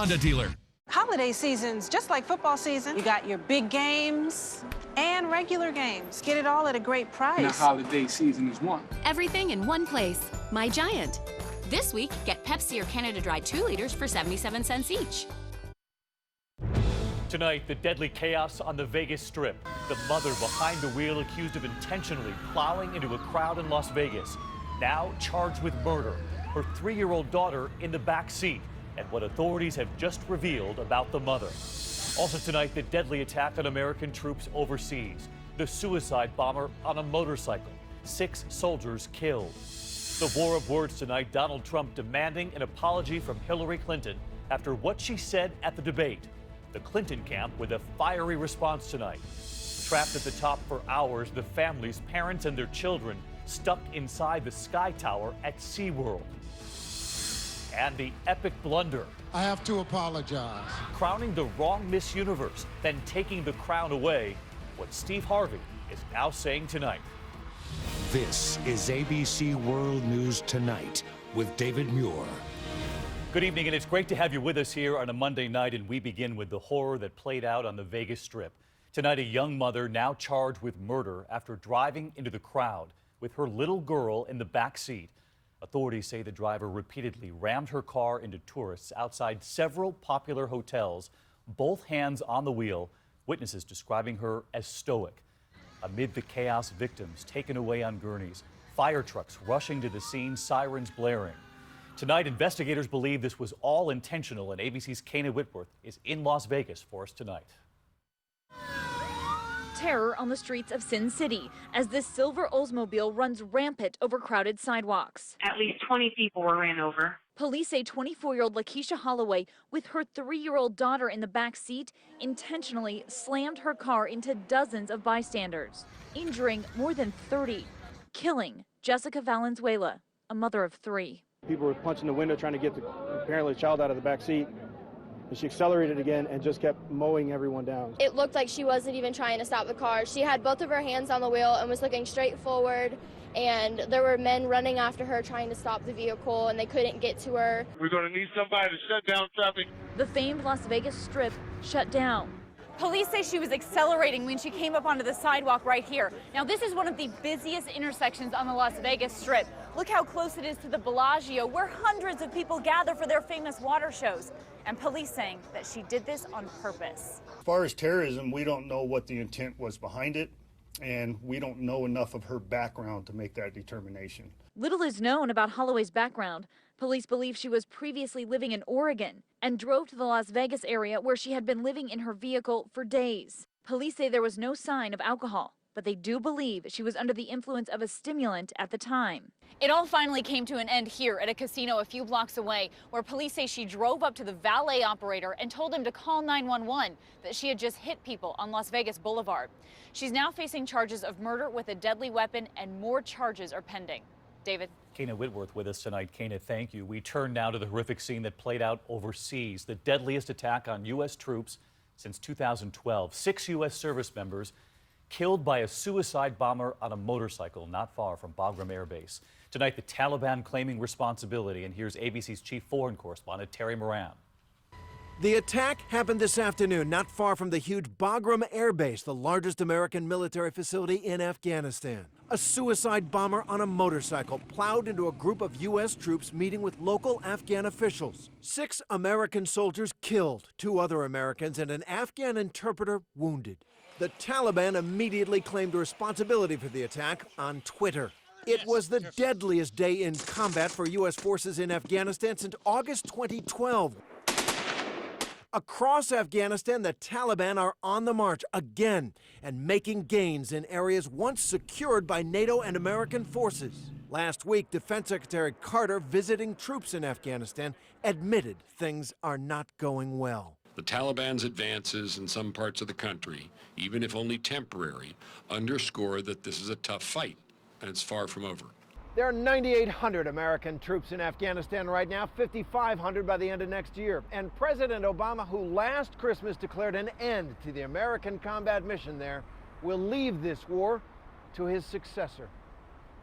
Honda dealer. Holiday season's just like football season. You got your big games and regular games. Get it all at a great price. And the holiday season is one. Everything in one place. My Giant. This week, get Pepsi or Canada Dry 2 liters for 77 cents each. Tonight, the deadly chaos on the Vegas Strip. The mother behind the wheel accused of intentionally plowing into a crowd in Las Vegas. Now charged with murder. Her 3-year-old daughter in the back seat. And what authorities have just revealed about the mother. Also tonight, the deadly attack on American troops overseas. The suicide bomber on a motorcycle. 6 soldiers killed. The war of words tonight, Donald Trump demanding an apology from Hillary Clinton after what she said at the debate. The Clinton camp with a fiery response tonight. Trapped at the top for hours, the families, parents, and their children stuck inside the Sky Tower at SeaWorld. And the epic blunder. I have to apologize. Crowning the wrong Miss Universe, then taking the crown away. What Steve Harvey is now saying tonight. This is ABC World News Tonight with David Muir. Good evening, and it's great to have you with us here on a Monday night, and we begin with the horror that played out on the Vegas Strip. Tonight, a young mother now charged with murder after driving into the crowd with her little girl in the back seat. Authorities say the driver repeatedly rammed her car into tourists outside several popular hotels, both hands on the wheel, witnesses describing her as stoic. Amid the chaos, victims taken away on gurneys, fire trucks rushing to the scene, sirens blaring. Tonight, investigators believe this was all intentional, and ABC's Kana Whitworth is in Las Vegas for us tonight. Terror on the streets of Sin City as this silver Oldsmobile runs rampant over crowded sidewalks. At least 20 people were ran over. Police say 24-year-old Lakeisha Holloway, with her 3-year-old daughter in the back seat, intentionally slammed her car into dozens of bystanders, injuring more than 30, killing Jessica Valenzuela, a mother of 3. People were punching the window trying to get the apparently child out of the back seat. And she accelerated again and just kept mowing everyone down. It looked like she wasn't even trying to stop the car. She had both of her hands on the wheel and was looking straight forward. And there were men running after her trying to stop the vehicle, and they couldn't get to her. We're going to need somebody to shut down traffic. The famed Las Vegas Strip shut down. Police say she was accelerating when she came up onto the sidewalk right here. Now, this is one of the busiest intersections on the Las Vegas Strip. Look how close it is to the Bellagio, where hundreds of people gather for their famous water shows. And police saying that she did this on purpose. As far as terrorism, we don't know what the intent was behind it, and we don't know enough of her background to make that determination. Little is known about Holloway's background. Police believe she was previously living in Oregon and drove to the Las Vegas area where she had been living in her vehicle for days. Police say there was no sign of alcohol, but they do believe she was under the influence of a stimulant at the time. It all finally came to an end here at a casino a few blocks away, where police say she drove up to the valet operator and told him to call 911, that she had just hit people on Las Vegas Boulevard. She's now facing charges of murder with a deadly weapon, and more charges are pending. David. Kana Whitworth with us tonight. Kana, thank you. We turn now to the horrific scene that played out overseas, the deadliest attack on U.S. troops since 2012. 6 U.S. service members killed by a suicide bomber on a motorcycle not far from Bagram Air Base. Tonight, the Taliban claiming responsibility, and here's ABC's chief foreign correspondent, Terry Moran. The attack happened this afternoon, not far from the huge Bagram Air Base, the largest American military facility in Afghanistan. A suicide bomber on a motorcycle plowed into a group of U.S. troops meeting with local Afghan officials. 6 American soldiers killed, 2 other Americans, and an Afghan interpreter wounded. The Taliban immediately claimed responsibility for the attack on Twitter. It was the deadliest day in combat for U.S. forces in Afghanistan since August 2012. Across Afghanistan, the Taliban are on the march again and making gains in areas once secured by NATO and American forces. Last week, Defense Secretary Carter, visiting troops in Afghanistan, admitted things are not going well. The Taliban's advances in some parts of the country, even if only temporary, underscore that this is a tough fight, and it's far from over. There are 9,800 American troops in Afghanistan right now, 5,500 by the end of next year. And President Obama, who last Christmas declared an end to the American combat mission there, will leave this war to his successor.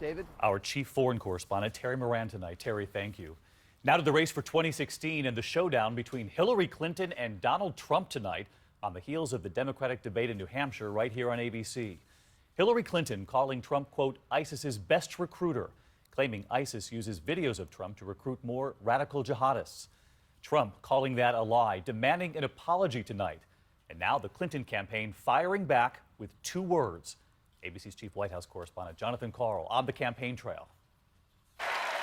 David? Our chief foreign correspondent, Terry Moran tonight. Terry, thank you. Now to the race for 2016 and the showdown between Hillary Clinton and Donald Trump tonight on the heels of the Democratic debate in New Hampshire right here on ABC. Hillary Clinton calling Trump, quote, ISIS's best recruiter, claiming ISIS uses videos of Trump to recruit more radical jihadists. Trump calling that a lie, demanding an apology tonight. And now the Clinton campaign firing back with 2 words. ABC's chief White House correspondent Jonathan Karl on the campaign trail.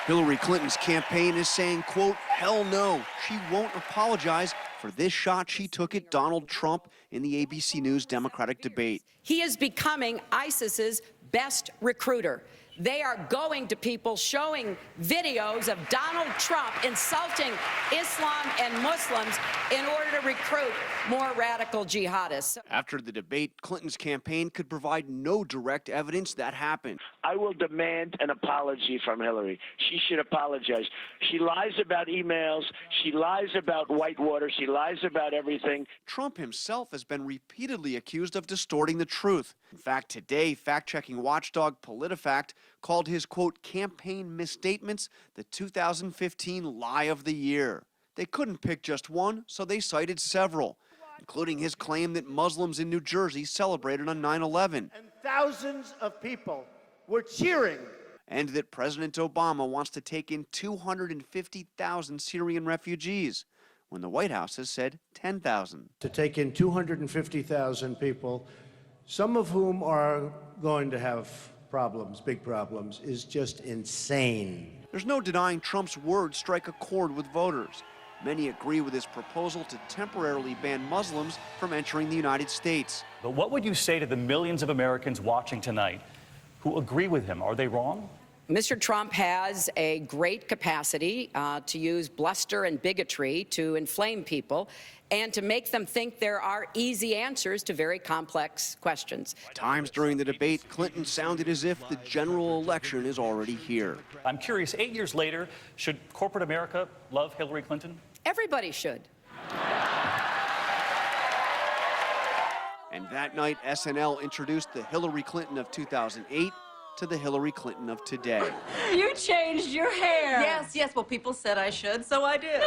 Hillary Clinton's campaign is saying, quote, hell no, she won't apologize for this shot she took at Donald Trump in the ABC News Democratic debate. He is becoming ISIS's best recruiter. They are going to people showing videos of Donald Trump insulting Islam and Muslims in order to recruit more radical jihadists. After the debate, Clinton's campaign could provide no direct evidence that happened. I will demand an apology from Hillary. She should apologize. She lies about emails. She lies about Whitewater. She lies about everything. Trump himself has been repeatedly accused of distorting the truth. In fact, today, fact-checking watchdog PolitiFact called his, quote, campaign misstatements the 2015 lie of the year. They couldn't pick just one, so they cited several, including his claim that Muslims in New Jersey celebrated on 9/11. And thousands of people were cheering. And that President Obama wants to take in 250,000 Syrian refugees, when the White House has said 10,000. To take in 250,000 people, some of whom are going to have problems, big problems, is just insane. There's no denying Trump's words strike a chord with voters. Many agree with his proposal to temporarily ban Muslims from entering the United States. But what would you say to the millions of Americans watching tonight who agree with him? Are they wrong? Mr. Trump has a great capacity to use bluster and bigotry to inflame people and to make them think there are easy answers to very complex questions. Times during the debate, Clinton sounded as if the general election is already here. I'm curious, 8 years later, should corporate America love Hillary Clinton? Everybody should. And that night, SNL introduced the Hillary Clinton of 2008 to the Hillary Clinton of today. You changed your hair. Yes, well, people said I should, so I did.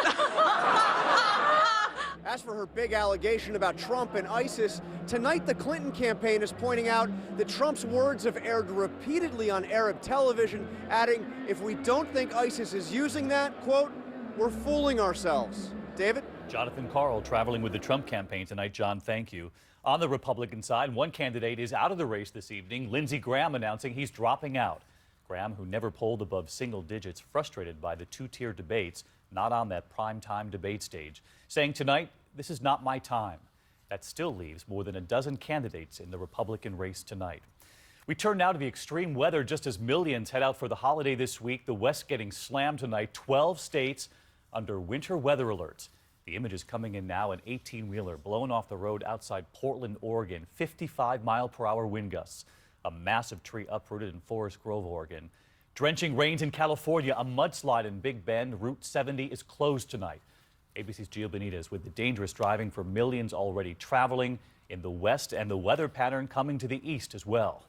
As for her big allegation about Trump and ISIS, tonight the Clinton campaign is pointing out that Trump's words have aired repeatedly on Arab television, adding, if we don't think ISIS is using that, quote, we're fooling ourselves. David? Jonathan Karl traveling with the Trump campaign tonight. John, thank you. On the Republican side, one candidate is out of the race this evening, Lindsey Graham announcing he's dropping out. Graham, who never polled above single digits, frustrated by the 2-tier debates, not on that primetime debate stage, saying tonight, this is not my time. That still leaves more than a dozen candidates in the Republican race tonight. We turn now to the extreme weather just as millions head out for the holiday this week. The West getting slammed tonight, 12 states under winter weather alerts. The images coming in now, an 18-wheeler blown off the road outside Portland, Oregon, 55-mile-per-hour wind gusts. A massive tree uprooted in Forest Grove, Oregon. Drenching rains in California, a mudslide in Big Bend. Route 70 is closed tonight. ABC's Gio Benitez with the dangerous driving for millions already traveling in the west and the weather pattern coming to the east as well.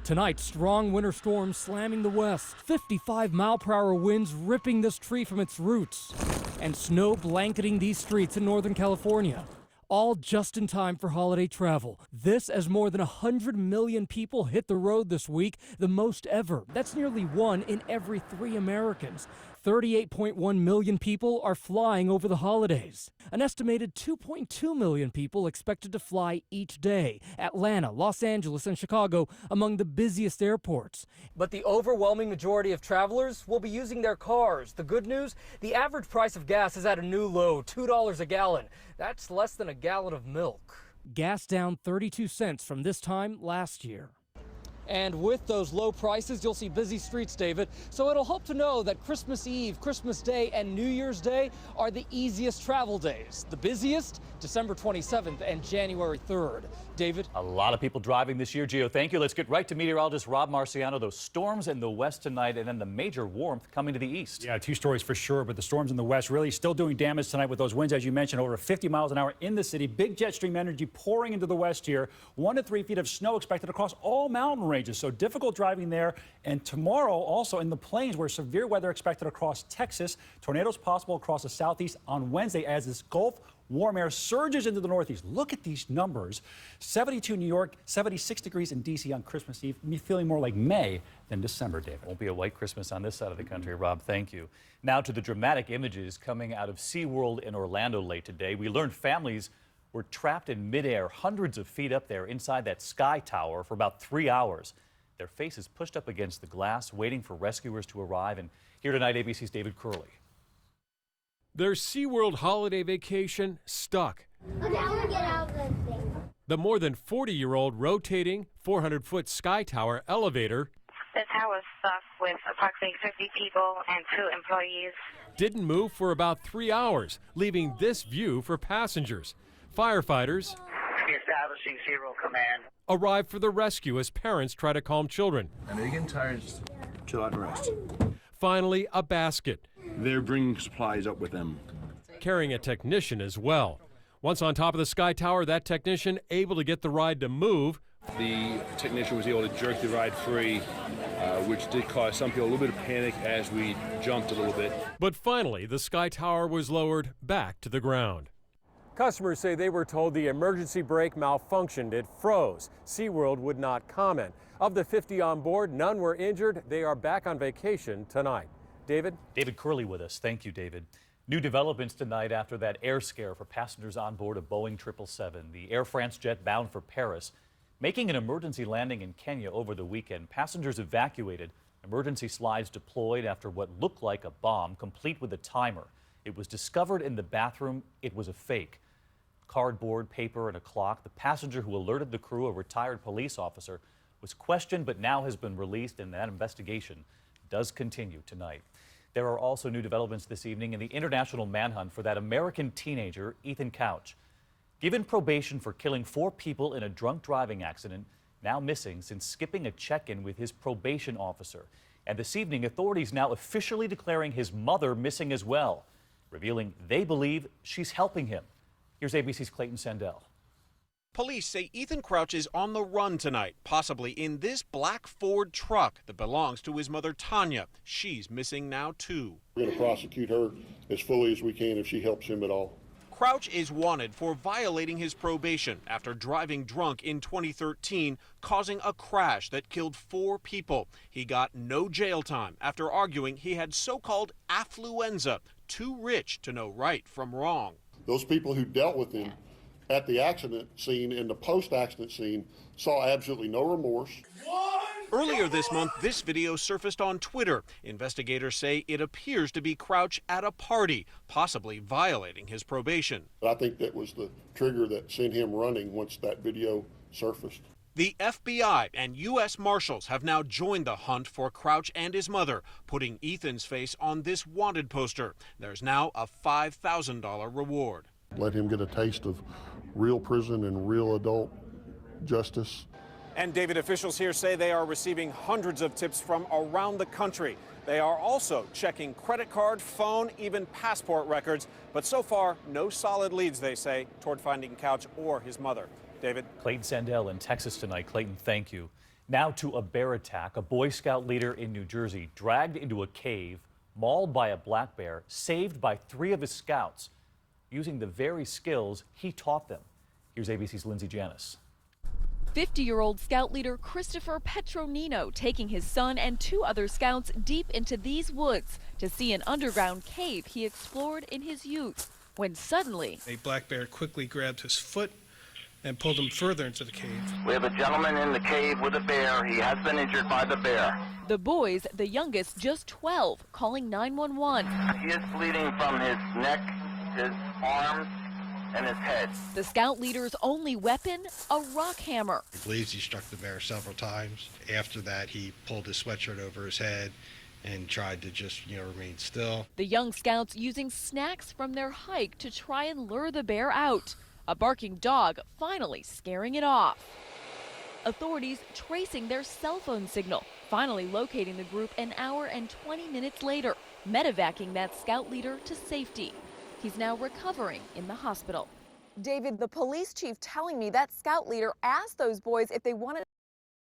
Tonight, strong winter storms slamming the west, 55-mile-per-hour winds ripping this tree from its roots, and snow blanketing these streets in Northern California. All just in time for holiday travel. This as more than 100 million people hit the road this week, the most ever. That's nearly 1 in every 3 Americans. 38.1 million people are flying over the holidays. An estimated 2.2 million people expected to fly each day. Atlanta, Los Angeles, and Chicago among the busiest airports. But the overwhelming majority of travelers will be using their cars. The good news, the average price of gas is at a new low, $2 a gallon. That's less than a gallon of milk. Gas down 32 cents from this time last year. And with those low prices, you'll see busy streets, David. So it'll help to know that Christmas Eve, Christmas Day, and New Year's Day are the easiest travel days. The busiest, December 27th and January 3rd. David? A lot of people driving this year, Gio. Thank you. Let's get right to meteorologist Rob Marciano. Those storms in the west tonight and then the major warmth coming to the east. Yeah, 2 stories for sure, but the storms in the west really still doing damage tonight with those winds, as you mentioned, over 50 miles an hour in the city. Big jet stream energy pouring into the west here. 1 to 3 feet of snow expected across all mountain ranges. ranges. So difficult driving there. And tomorrow also in the plains where severe weather expected across Texas. Tornadoes possible across the southeast on Wednesday as this Gulf warm air surges into the northeast. Look at these numbers. 72 New York, 76 degrees in D.C. on Christmas Eve. Me feeling more like May than December, David. Won't be a white Christmas on this side of the country, Rob. Thank you. Now to the dramatic images coming out of SeaWorld in Orlando late today. We learned families were trapped in midair, hundreds of feet up there inside that sky tower for about 3 hours. Their faces pushed up against the glass, waiting for rescuers to arrive. And here tonight, ABC's David Curley. Their SeaWorld holiday vacation stuck. Okay, I want to get out of this thing. The more than 40-year-old rotating 400-foot sky tower elevator The tower is stuck with approximately 50 people and 2 employees. didn't move for about 3 hours, leaving this view for passengers. Firefighters Establishing zero command. arrive for the rescue as parents try to calm children. I know you're getting tired, just chill out and rest. Finally, a basket, They're bringing supplies up with them. carrying a technician as well. Once on top of the sky tower, that technician able to get the ride to move. The technician was able to jerk the ride free, which did cause some people a little bit of panic as we jumped a little bit. But finally, the sky tower was lowered back to the ground. Customers say they were told the emergency brake malfunctioned. It froze. SeaWorld would not comment. Of the 50 on board, none were injured. They are back on vacation tonight. David? David Curley with us. Thank you, David. New developments tonight after that air scare for passengers on board a Boeing 777. The Air France jet bound for Paris, making an emergency landing in Kenya over the weekend. Passengers evacuated, emergency slides deployed after what looked like a bomb, complete with a timer. It was discovered in the bathroom. It was a fake. Cardboard, paper, and a clock. The passenger who alerted the crew, a retired police officer, was questioned but now has been released, and that investigation does continue tonight. There are also new developments this evening in the international manhunt for that American teenager, Ethan Couch. Given probation for killing 4 people in a drunk driving accident, now missing since skipping a check-in with his probation officer. And this evening, authorities now officially declaring his mother missing as well, revealing they believe she's helping him. Here's ABC's Clayton Sandell. Police say Ethan Crouch is on the run tonight, possibly in this black Ford truck that belongs to his mother, Tanya. She's missing now, too. We're going to prosecute her as fully as we can if she helps him at all. Crouch is wanted for violating his probation after driving drunk in 2013, causing a crash that killed 4 people. He got no jail time after arguing he had so-called affluenza, too rich to know right from wrong. Those people who dealt with him at the accident scene and the post-accident scene saw absolutely no remorse. Earlier this month, this video surfaced on Twitter. Investigators say it appears to be Crouch at a party, possibly violating his probation. I think that was the trigger that sent him running once that video surfaced. The FBI and U.S. Marshals have now joined the hunt for Crouch and his mother, putting Ethan's face on this wanted poster. There's now a $5,000 reward. Let him get a taste of real prison and real adult justice. And David, officials here say they are receiving hundreds of tips from around the country. They are also checking credit card, phone, even passport records. But so far, no solid leads, they say, toward finding Couch or his mother. David? Clayton Sandell in Texas tonight. Clayton, thank you. Now to a bear attack. A Boy Scout leader in New Jersey dragged into a cave, mauled by a black bear, saved by 3 of his scouts, using the very skills he taught them. Here's ABC's Lindsay Janis. 50-year-old scout leader Christopher Petronino taking his son and 2 other scouts deep into these woods to see an underground cave he explored in his youth, when suddenly a black bear quickly grabbed his foot and pulled him further into the cave. We have a gentleman in the cave with a bear. He has been injured by the bear. the boys, the youngest just 12, calling 911. He is bleeding from his neck, his arms, and his head. The scout leader's only weapon, a rock hammer. He believes he struck the bear several times. After that, he pulled his sweatshirt over his head and tried to just, remain still. The young scouts using snacks from their hike to try and lure the bear out. A barking dog finally scaring it off. Authorities tracing their cell phone signal, finally locating the group an hour and 20 minutes later, medevacing that scout leader to safety. He's now recovering in the hospital. David, the police chief telling me that scout leader asked those boys if they wanted